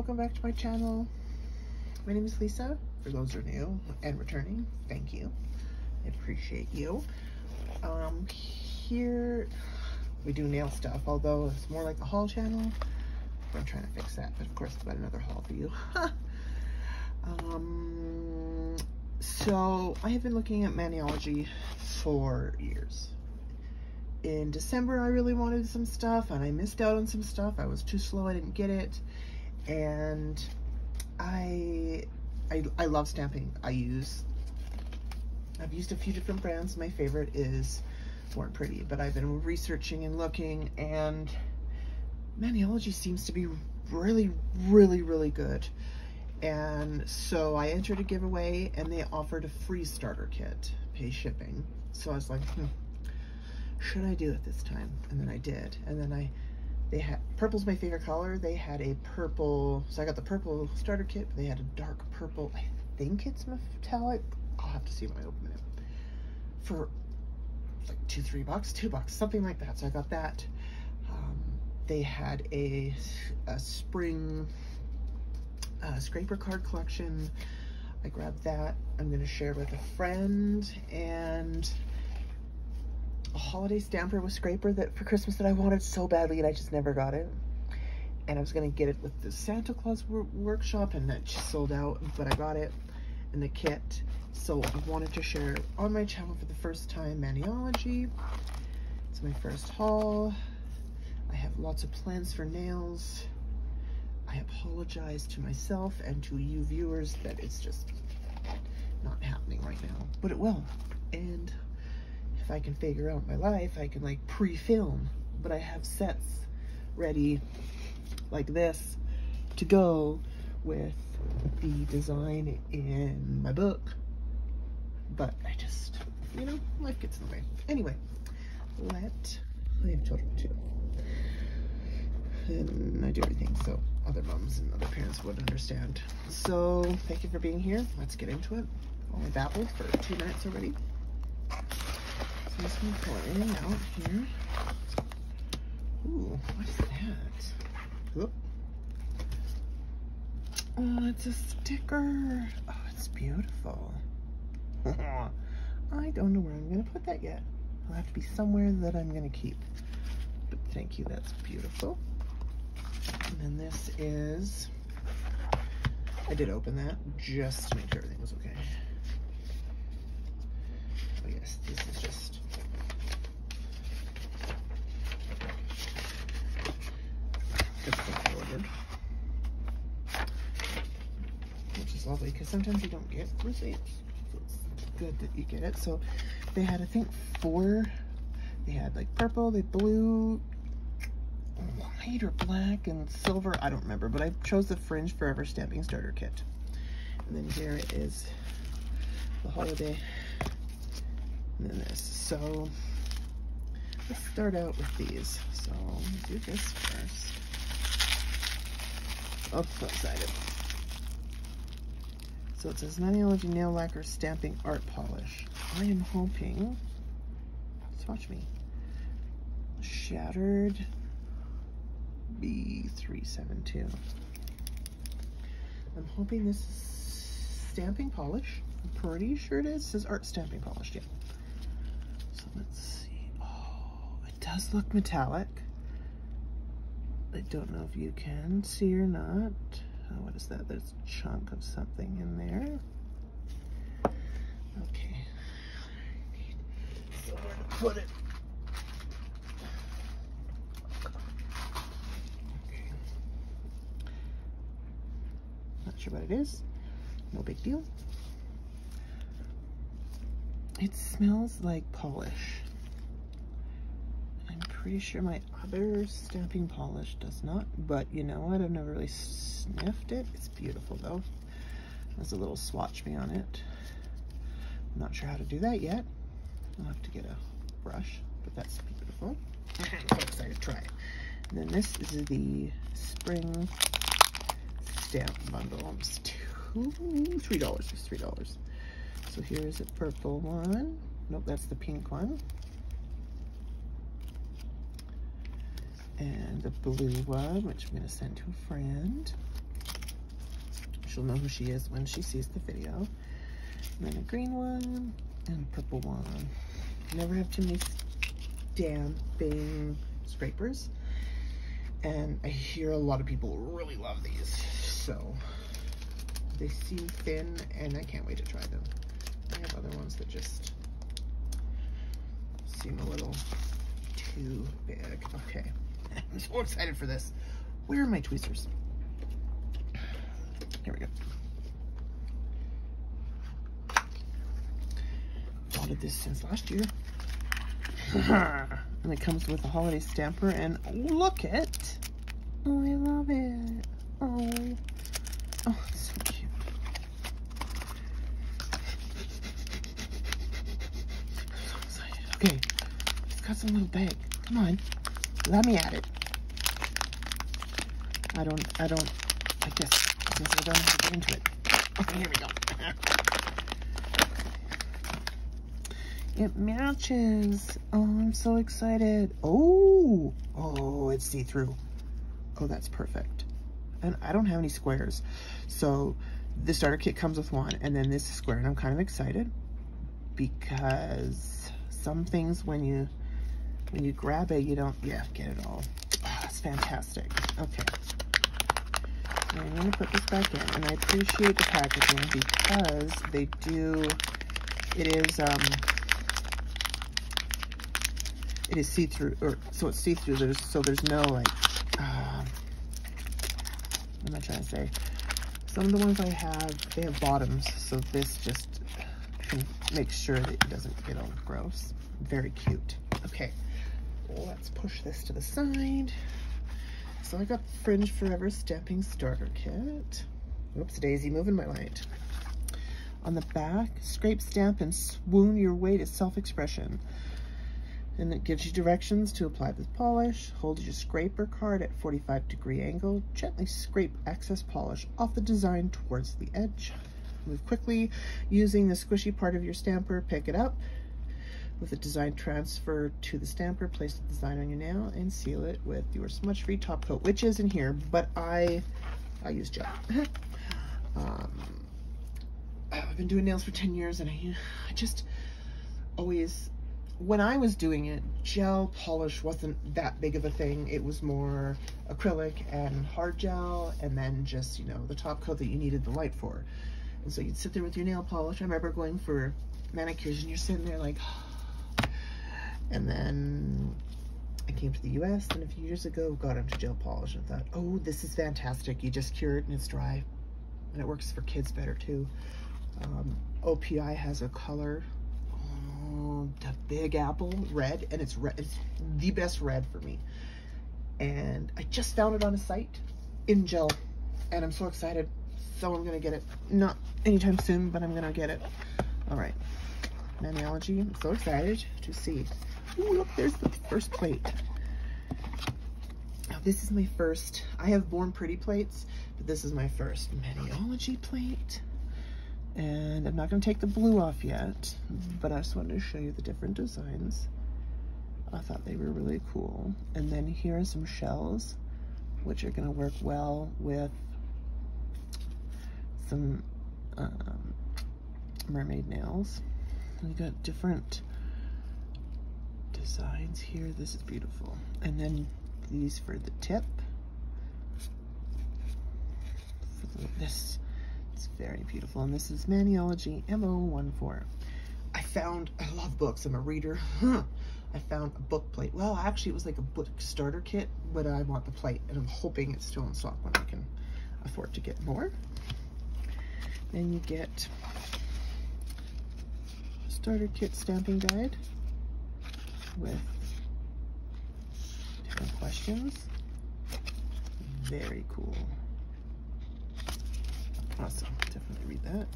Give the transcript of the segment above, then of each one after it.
welcome back to my channel. My name is Lisa. For those who are new and returning, thank you. I appreciate you. Here we do nail stuff, although it's more like a haul channel. I'm trying to fix that, but of course I've got another haul for you. So I have been looking at Maniology for years. In December, I really wanted some stuff, and I missed out on some stuff. I was too slow, I didn't get it. And I love stamping. I've used a few different brands. My favorite is Born Pretty, but I've been researching and looking, and Maniology seems to be really, really, really good. And so I entered a giveaway, and they offered a free starter kit, pay shipping. So I was like, should I do it this time? And then I did. And then they had, purple's my favorite color. They had a purple, so I got the purple starter kit. They had a dark purple, I think it's metallic. I'll have to see when I open it. For like $2, $3, $2, something like that. So I got that. They had a spring scraper card collection. I grabbed that. I'm gonna share with a friend, and a holiday stamper with scraper that for Christmas that I wanted so badly, and I just never got it. And I was gonna get it with the Santa Claus workshop, and that just sold out, but I got it in the kit. So I wanted to share on my channel for the first time Maniology. It's my first haul. I have lots of plans for nails. I apologize to myself and to you viewers that it's just not happening right now, but it will. And if I can figure out my life, I can like pre-film, but I have sets ready like this to go with the design in my book. But I just, you know, life gets in the way. Anyway, I have children too. And I do everything so other moms and other parents would understand. So thank you for being here. Let's get into it. Only babbled for 2 minutes already. So I'm just gonna pull it out here. Ooh, what is that? Oop. Oh, it's a sticker. Oh, it's beautiful. I don't know where I'm gonna put that yet. It'll have to be somewhere that I'm gonna keep. But thank you, that's beautiful. And then this is, I did open that just to make sure everything was okay. Oh yes, this is just, that's what I ordered. Which is lovely, because sometimes you don't get receipts. So it's good that you get it. So they had, I think, 4, they had like purple, they blue, white or black and silver, I don't remember, but I chose the Fringe Forever Stamping Starter Kit. And then here is the holiday, and then this. So let's start out with these. So let's do this first. Oh, so excited. So it says Maniology Nail Lacquer Stamping Art Polish. I am hoping, let's watch me, Shattered B372. I'm hoping this is stamping polish. I'm pretty sure it is. It says art stamping polish, yeah. So let's see. Oh, it does look metallic. I don't know if you can see or not. Oh, what is that? There's a chunk of something in there. Okay. I need somewhere to put it. Not sure what it is. No big deal. It smells like polish. I'm pretty sure my other stamping polish does not, but you know what? I've never really sniffed it. It's beautiful though. There's a little swatch me on it. I'm not sure how to do that yet. I'll have to get a brush, but that's beautiful. I'm so excited to try it. And then this is the spring stamp bundle. It's $3. It's $3. So here's a purple one. Nope, that's the pink one. And the blue one, which I'm going to send to a friend. She'll know who she is when she sees the video. And then a green one and a purple one. Never have too many stamping scrapers. And I hear a lot of people really love these. So they seem thin and I can't wait to try them. I have other ones that just seem a little too big. Okay, I'm so excited for this. Where are my tweezers? Here we go. Wanted this since last year. And it comes with a holiday stamper, and look it. Oh, I love it. Oh, it's so cute. I'm so excited. Okay, it's got some little bag. Come on, let me at it. I guess I don't know how to get into it. Okay, here we go. It matches. Oh, I'm so excited. Oh, it's see-through. Oh, that's perfect. And I don't have any squares. So the starter kit comes with one, and then this is square, and I'm kind of excited because some things when you grab it, you don't get it all. Oh, that's fantastic. Okay. I'm going to put this back in, and I appreciate the packaging because they do, it is see-through, or so it's see-through, there's no like, what am I trying to say? Some of the ones I have, they have bottoms, so this just can make sure that it doesn't get all gross. Very cute. Okay, let's push this to the side. So I got Fringe Forever Stamping Starter Kit. Oops, Daisy, moving my light. On the back, scrape, stamp, and swoon your way to self-expression. And it gives you directions to apply with polish. Hold your scraper card at 45-degree angle. Gently scrape excess polish off the design towards the edge. Move quickly using the squishy part of your stamper. Pick it up. With the design transfer to the stamper, place the design on your nail and seal it with your smudge-free top coat, which is in here, but I use gel. I've been doing nails for 10 years, and I just always, when I was doing it, gel polish wasn't that big of a thing. It was more acrylic and hard gel, and then just, you know, the top coat that you needed the light for. And so you'd sit there with your nail polish. I remember going for manicures, and you're sitting there like, and then I came to the US, and a few years ago got into gel polish and thought, oh, this is fantastic. You just cure it and it's dry. And it works for kids better too. OPI has a color, the Big Apple red, and it's red. It's the best red for me. And I just found it on a site in gel, and I'm so excited. So I'm gonna get it. Not anytime soon, but I'm gonna get it. All right, Maniology. I'm so excited to see. Ooh, look, there's the first plate. Now this is my first. I have Born Pretty plates, but this is my first Maniology plate. And I'm not going to take the blue off yet, but I just wanted to show you the different designs. I thought they were really cool. And then here are some shells, which are going to work well with some mermaid nails. We got different designs here. This is beautiful. And then these for the tip. This is very beautiful. And this is Maniology MO14. I love books. I'm a reader. I found a book plate. Well, actually it was like a book starter kit, but I want the plate, and I'm hoping it's still in stock when I can afford to get more. Then you get a starter kit stamping guide with different questions. Very cool. Awesome. Definitely read that.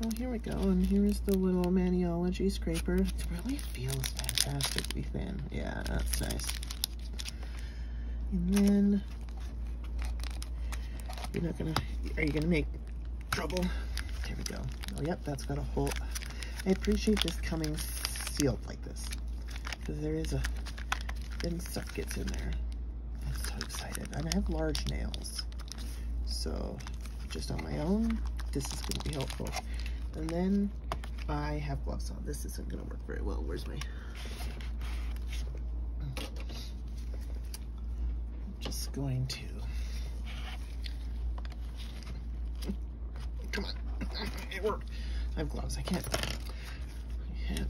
Well, here we go. And here's the little Maniology scraper. It really feels fantastically thin. Yeah, that's nice. And then, are you gonna make trouble? There we go. Oh, yep, that's got a hole. I appreciate this coming sealed like this, because there is then stuff gets in there. I'm so excited. And I have large nails, so just on my own, this is going to be helpful. And then I have gloves on. This isn't going to work very well. Where's my... I'm just going to... Come on. It worked. I have gloves. I can't...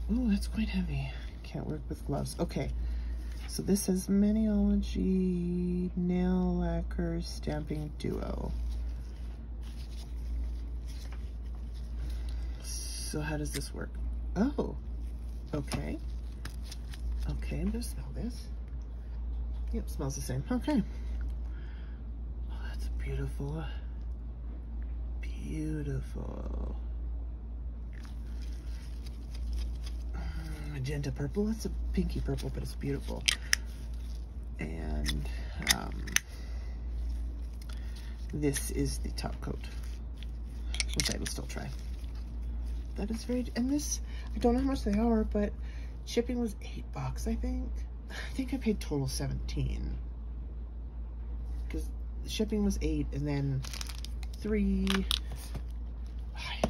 Oh, that's quite heavy. Can't work with gloves. Okay. So this is Maniology Nail Lacquer Stamping Duo. So how does this work? Oh, okay. Okay, I'm gonna smell this. Yep, smells the same. Okay. Oh, that's beautiful. Beautiful. Magenta purple. That's a pinky purple, but it's beautiful. And this is the top coat, which I will still try. That is very, and this, I don't know how much they are, but shipping was $8, I think. I think I paid total 17. Because shipping was 8 and then 3. I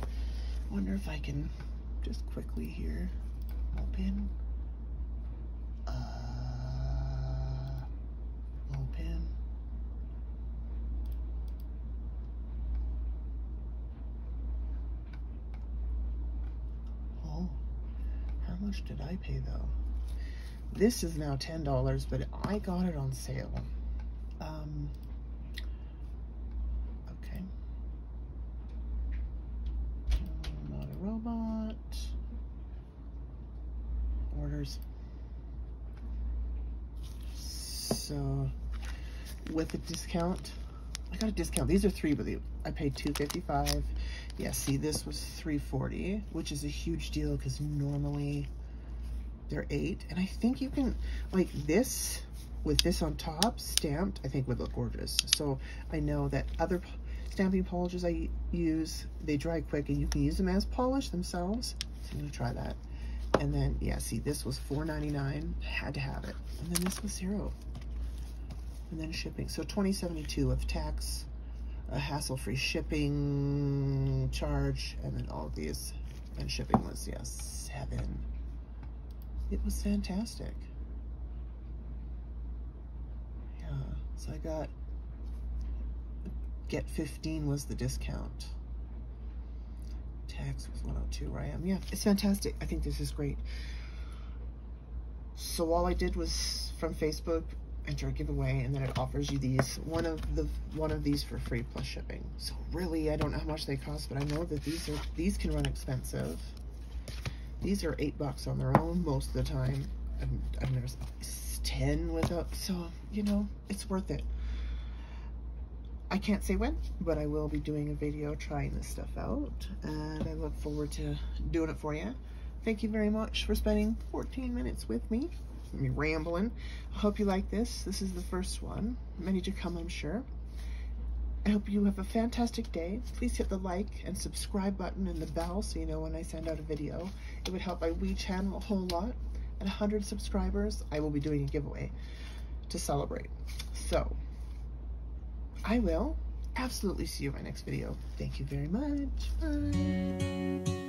wonder if I can just quickly here open. Open. Oh, how much did I pay though? This is now $10, but I got it on sale. Okay. Not a robot. Orders. So with a discount, I got a discount. These are 3, but I paid $2.55. Yeah, see, this was $3.40, which is a huge deal because normally they're $8. And I think you can, like this, with this on top, stamped, I think would look gorgeous. So I know that other stamping polishes I use, they dry quick and you can use them as polish themselves. So I'm gonna try that. And then, yeah, see, this was $4.99, had to have it. And then this was $0. And then shipping, so $20.72 with tax, a hassle-free shipping charge, and then all of these. And shipping was, yeah, $7. It was fantastic. Yeah, so I got, get 15 was the discount. Tax was 102 where I am. Yeah, it's fantastic. I think this is great. So all I did was from Facebook enter a giveaway, and then it offers you these one of these for free plus shipping. So really, I don't know how much they cost, but I know that these can run expensive. These are $8 on their own most of the time. I've never spent 10 without, so you know, it's worth it. I can't say when, but I will be doing a video trying this stuff out, and I look forward to doing it for you. Thank you very much for spending 14 minutes with me rambling. I hope you like this. This is the first one. Many to come, I'm sure. I hope you have a fantastic day. Please hit the like and subscribe button and the bell so you know when I send out a video. It would help my wee channel a whole lot. At 100 subscribers, I will be doing a giveaway to celebrate. So, I will absolutely see you in my next video. Thank you very much. Bye.